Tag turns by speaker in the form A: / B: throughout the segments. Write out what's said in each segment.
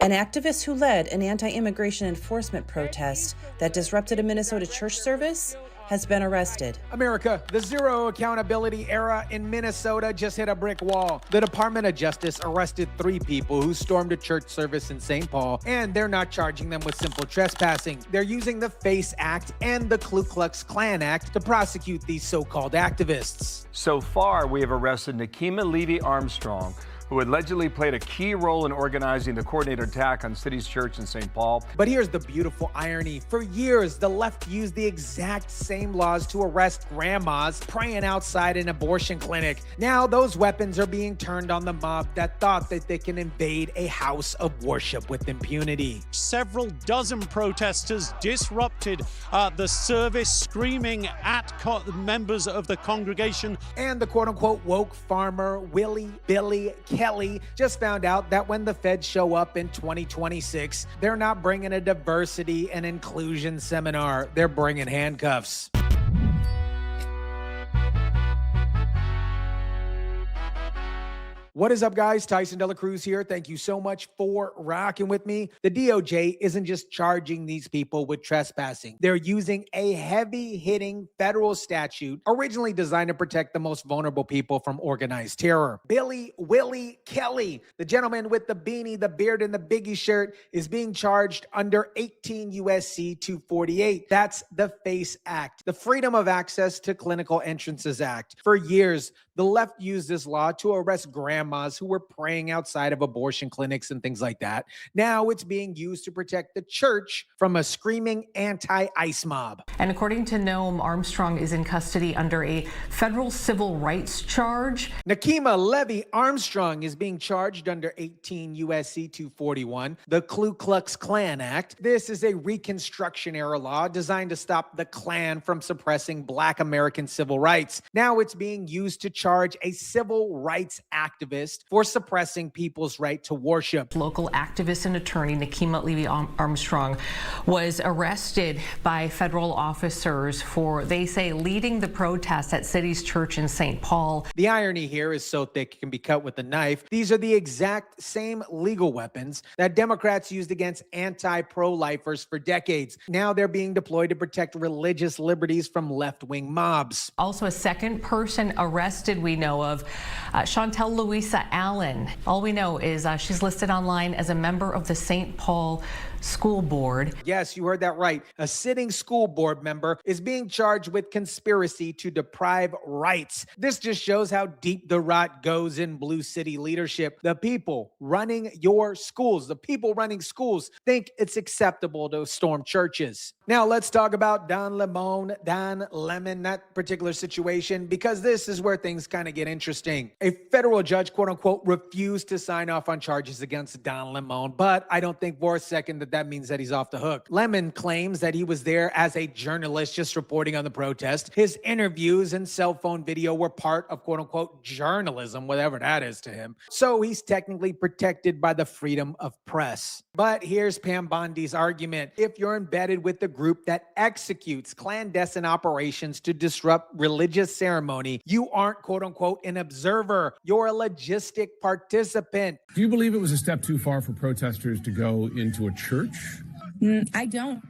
A: An activist who led an anti-immigration enforcement protest that disrupted a Minnesota church service has been arrested.
B: America, the zero accountability era in Minnesota just hit a brick wall. The Department of Justice arrested 3 people who stormed a church service in St. Paul, and they're not charging them with simple trespassing. They're using the FACE Act and the Ku Klux Klan Act to prosecute these so-called activists.
C: So far, we have arrested Nakima Levy Armstrong, who allegedly played a key role in organizing the coordinated attack on City's Church in St. Paul.
B: But here's the beautiful irony. For years, the left used the exact same laws to arrest grandmas praying outside an abortion clinic. Now those weapons are being turned on the mob that thought that they can invade a house of worship with impunity.
D: Several dozen protesters disrupted the service, screaming at members of the congregation.
B: And the quote-unquote woke farmer, Willie Billy Kelly, just found out that when the feds show up in 2026, they're not bringing a diversity and inclusion seminar. They're bringing handcuffs. What is up, guys? Tyson DeLaCruz here. Thank you so much for rocking with me. The DOJ isn't just charging these people with trespassing. They're using a heavy-hitting federal statute originally designed to protect the most vulnerable people from organized terror. Billy Willie Kelly, the gentleman with the beanie, the beard, and the Biggie shirt, is being charged under 18 U.S.C. 248. That's the FACE Act, the Freedom of Access to Clinical Entrances Act. For years, the left used this law to arrest grandmas who were praying outside of abortion clinics and things like that. Now it's being used to protect the church from a screaming anti-ICE mob.
E: And according to Noam, Armstrong is in custody under a federal civil rights charge.
B: Nakima Levy Armstrong is being charged under 18 U.S.C. 241, the Ku Klux Klan Act. This is a Reconstruction-era law designed to stop the Klan from suppressing Black American civil rights. Now it's being used to charge a civil rights activist for suppressing people's right to worship.
E: Local activist and attorney Nakima Levy Armstrong was arrested by federal officers for, they say, leading the protest at City's Church in St. Paul.
B: The irony here is so thick it can be cut with a knife. These are the exact same legal weapons that Democrats used against anti-pro-lifers for decades. Now they're being deployed to protect religious liberties from left-wing mobs.
E: Also, a second person arrested we know of, Chantel Louisa Allen. All we know is she's listed online as a member of the St. Paul School Board.
B: Yes, you heard that right. A sitting school board member is being charged with conspiracy to deprive rights. This just shows how deep the rot goes in Blue City leadership. The people running your schools, the people running schools, think it's acceptable to storm churches. Now let's talk about Don Lemon, that particular situation, because this is where things kind of get interesting. A federal judge, quote unquote, refused to sign off on charges against Don Lemon, but I don't think for a second that means that he's off the hook. Lemon claims that he was there as a journalist just reporting on the protest. His interviews and cell phone video were part of quote unquote journalism, whatever that is to him. So he's technically protected by the freedom of press. But here's Pam Bondi's argument. If you're embedded with the group that executes clandestine operations to disrupt religious ceremony, you aren't quote unquote an observer. You're a logistic participant.
F: Do you believe it was a step too far for protesters to go into a church?
G: I don't.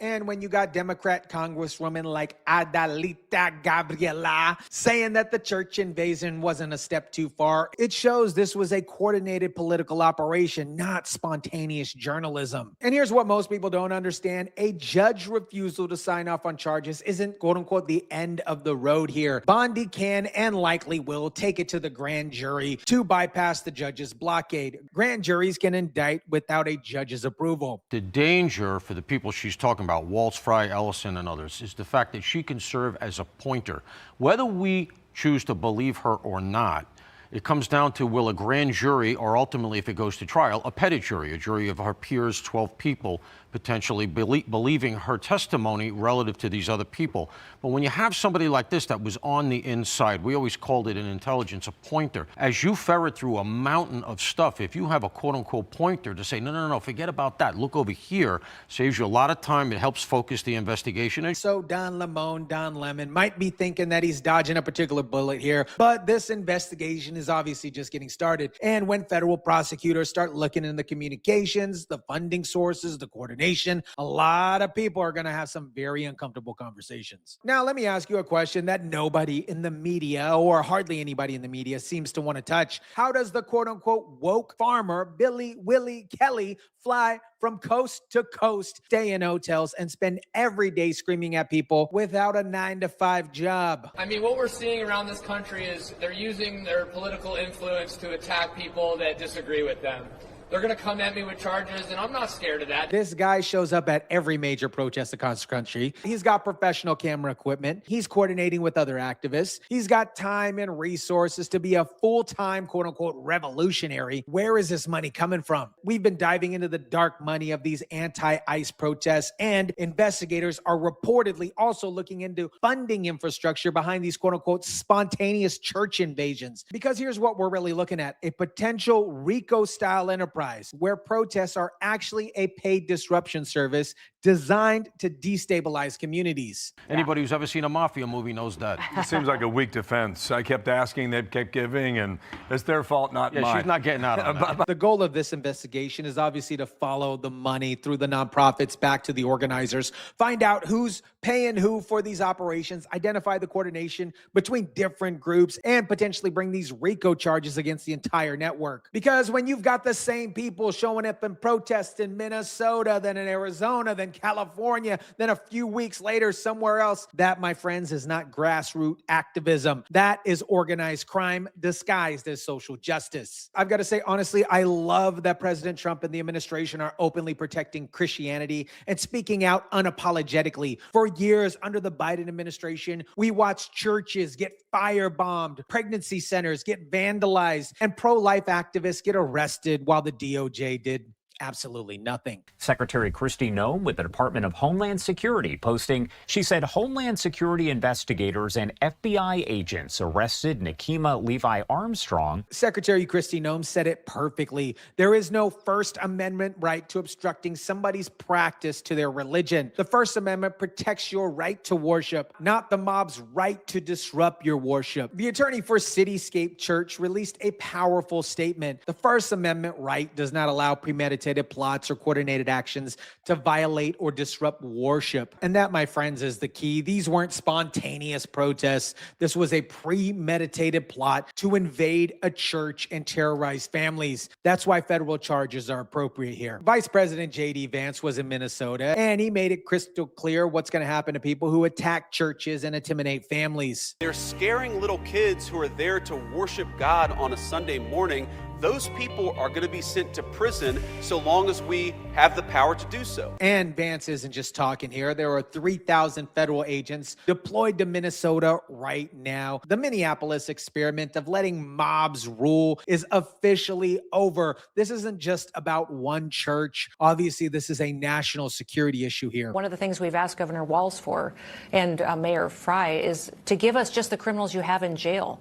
B: And when you got Democrat Congresswoman like Adalita Gabriela saying that the church invasion wasn't a step too far, it shows this was a coordinated political operation, not spontaneous journalism. And here's what most people don't understand. A judge refusal to sign off on charges isn't quote unquote the end of the road here. Bondi can and likely will take it to the grand jury to bypass the judge's blockade. Grand juries can indict without a judge's approval.
H: The danger for the people she's talking about, Walz, Ellison, and others, is the fact that she can serve as a pointer. Whether we choose to believe her or not, it comes down to will a grand jury, or ultimately, if it goes to trial, a petit jury, a jury of her peers, 12 people, potentially believing her testimony relative to these other people. But when you have somebody like this that was on the inside, we always called it in intelligence a pointer. As you ferret through a mountain of stuff, if you have a quote-unquote pointer to say, no, forget about that, look over here, saves you a lot of time, it helps focus the investigation.
B: So Don Lemon might be thinking that he's dodging a particular bullet here, but this investigation is is obviously just getting started. And when federal prosecutors start looking into the communications, the funding sources, the coordination, a lot of people are going to have some very uncomfortable conversations. Now, let me ask you a question that nobody in the media, or hardly anybody in the media, seems to want to touch. How does the quote-unquote woke farmer Billy Willie Kelly fly from coast to coast, stay in hotels, and spend every day screaming at people without a 9-to-5 job?
I: I mean, what we're seeing around this country is they're using their political influence to attack people that disagree with them. They're going to come at me with charges, and I'm not scared of that.
B: This guy shows up at every major protest across the country. He's got professional camera equipment. He's coordinating with other activists. He's got time and resources to be a full-time, quote-unquote, revolutionary. Where is this money coming from? We've been diving into the dark money of these anti-ICE protests, and investigators are reportedly also looking into funding infrastructure behind these, quote-unquote, spontaneous church invasions. Because here's what we're really looking at: a potential RICO-style enterprise where protests are actually a paid disruption service designed to destabilize communities.
H: Anybody who's ever seen a mafia movie knows that.
C: It seems like a weak defense. I kept asking, they kept giving, and it's their fault, not mine.
H: She's not getting out of that.
B: The goal of this investigation is obviously to follow the money through the nonprofits back to the organizers, find out who's paying who for these operations, identify the coordination between different groups, and potentially bring these RICO charges against the entire network. Because when you've got the same people showing up in protests in Minnesota, then in Arizona, then California, then a few weeks later somewhere else, that, my friends, is not grassroots activism. That is organized crime disguised as social justice. I've got to say, honestly, I love that President Trump and the administration are openly protecting Christianity and speaking out unapologetically. For years under the Biden administration, we watched churches get firebombed, pregnancy centers get vandalized, and pro-life activists get arrested while the DOJ did absolutely nothing.
J: Secretary Kristi Noem with the Department of Homeland Security posting, she said Homeland Security investigators and FBI agents arrested Nekima Levi Armstrong.
B: Secretary Kristi Noem said it perfectly. There is no First Amendment right to obstructing somebody's practice to their religion. The First Amendment protects your right to worship, not the mob's right to disrupt your worship. The attorney for Cityscape Church released a powerful statement. The First Amendment right does not allow premeditated plots or coordinated actions to violate or disrupt worship. And that, my friends, is the key. These weren't spontaneous protests. This was a premeditated plot to invade a church and terrorize families. That's why federal charges are appropriate here. Vice President JD Vance was in Minnesota, and he made it crystal clear what's going to happen to people who attack churches and intimidate families.
K: They're scaring little kids who are there to worship God on a Sunday morning. Those people are going to be sent to prison so long as we have the power to do so.
B: And Vance isn't just talking here. There are 3,000 federal agents deployed to Minnesota right now. The Minneapolis experiment of letting mobs rule is officially over. This isn't just about one church. Obviously, this is a national security issue here.
L: One of the things we've asked Governor Walz for and Mayor Fry is to give us just the criminals you have in jail.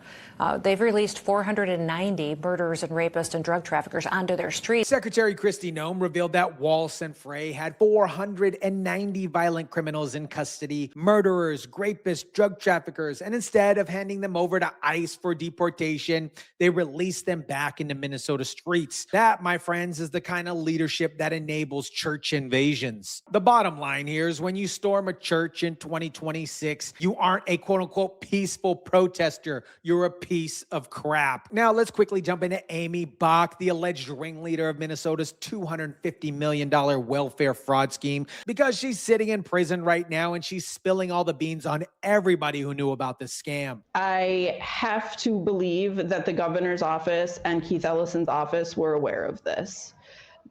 L: They've released 490 murderers and rapists and drug traffickers onto their streets.
B: Secretary Kristi Noem revealed that Walz and Frey had 490 violent criminals in custody, murderers, rapists, drug traffickers, and instead of handing them over to ICE for deportation, they released them back into Minnesota streets. That, my friends, is the kind of leadership that enables church invasions. The bottom line here is when you storm a church in 2026, you aren't a quote-unquote peaceful protester. You're a piece of crap. Now, let's quickly jump into Amy Bock, the alleged ringleader of Minnesota's $250 million welfare fraud scheme, because she's sitting in prison right now and she's spilling all the beans on everybody who knew about this scam.
M: I have to believe that the governor's office and Keith Ellison's office were aware of this.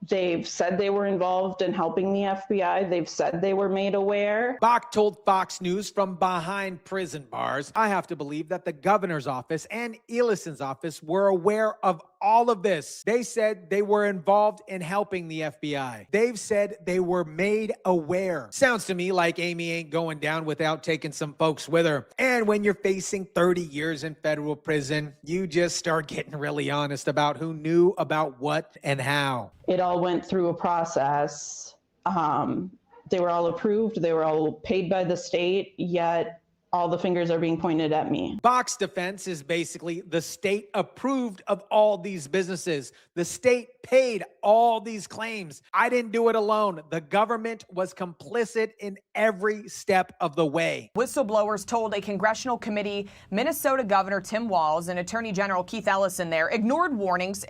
M: They've said they were involved in helping the FBI. They've said they were made aware.
B: Bock told Fox News from behind prison bars, I have to believe that the governor's office and Ellison's office were aware of all of this. They said they were involved in helping the FBI. They've said they were made aware. Sounds to me like Amy ain't going down without taking some folks with her. And when you're facing 30 years in federal prison, you just start getting really honest about who knew about what and how.
M: It all went through a process. They were all approved. They were all paid by the state, yet all the fingers are being pointed at me.
B: Bock's defense is basically the state approved of all these businesses. The state paid all these claims. I didn't do it alone. The government was complicit in every step of the way.
N: Whistleblowers told a congressional committee Minnesota Governor Tim Walz and Attorney General Keith Ellison there ignored warnings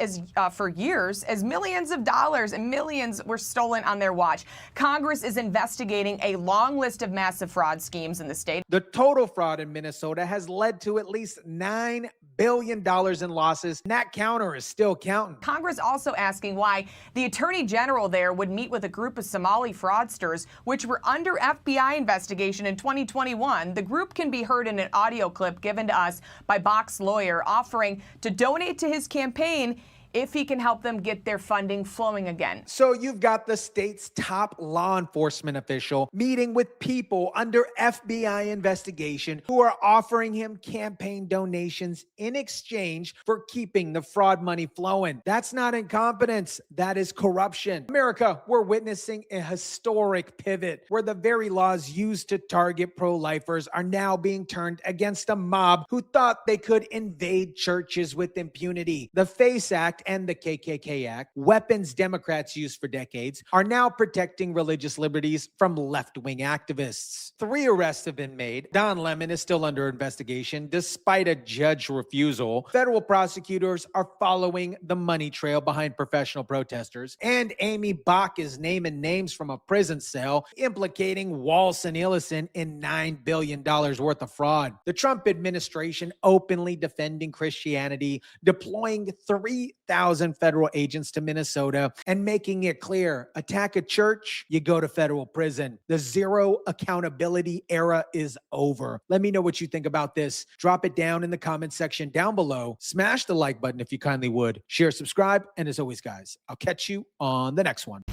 N: for years as millions of dollars and millions were stolen on their watch. Congress is investigating a long list of massive fraud schemes in the state.
B: The total fraud in Minnesota has led to at least $9 billion in losses, and that counter is still counting.
N: Congress also asking why the Attorney General there would meet with a group of Somali fraudsters, which were under FBI investigation in 2021. The group can be heard in an audio clip given to us by Bock's lawyer, offering to donate to his campaign if he can help them get their funding flowing again.
B: So you've got the state's top law enforcement official meeting with people under FBI investigation who are offering him campaign donations in exchange for keeping the fraud money flowing. That's not incompetence. That is corruption. America, we're witnessing a historic pivot where the very laws used to target pro-lifers are now being turned against a mob who thought they could invade churches with impunity. The FACE Act and the KKK Act, weapons Democrats used for decades, are now protecting religious liberties from left-wing activists. 3 arrests have been made. Don Lemon is still under investigation despite a judge's refusal. Federal prosecutors are following the money trail behind professional protesters. And Amy Bock is naming names from a prison cell implicating Walz and Ellison in $9 billion worth of fraud. The Trump administration openly defending Christianity, deploying 3,000 federal agents to Minnesota and making it clear, attack a church, you go to federal prison. The zero accountability era is over. Let me know what you think about this. Drop it down in the comment section down below. Smash the like button if you kindly would. Share, subscribe, and as always, guys, I'll catch you on the next one.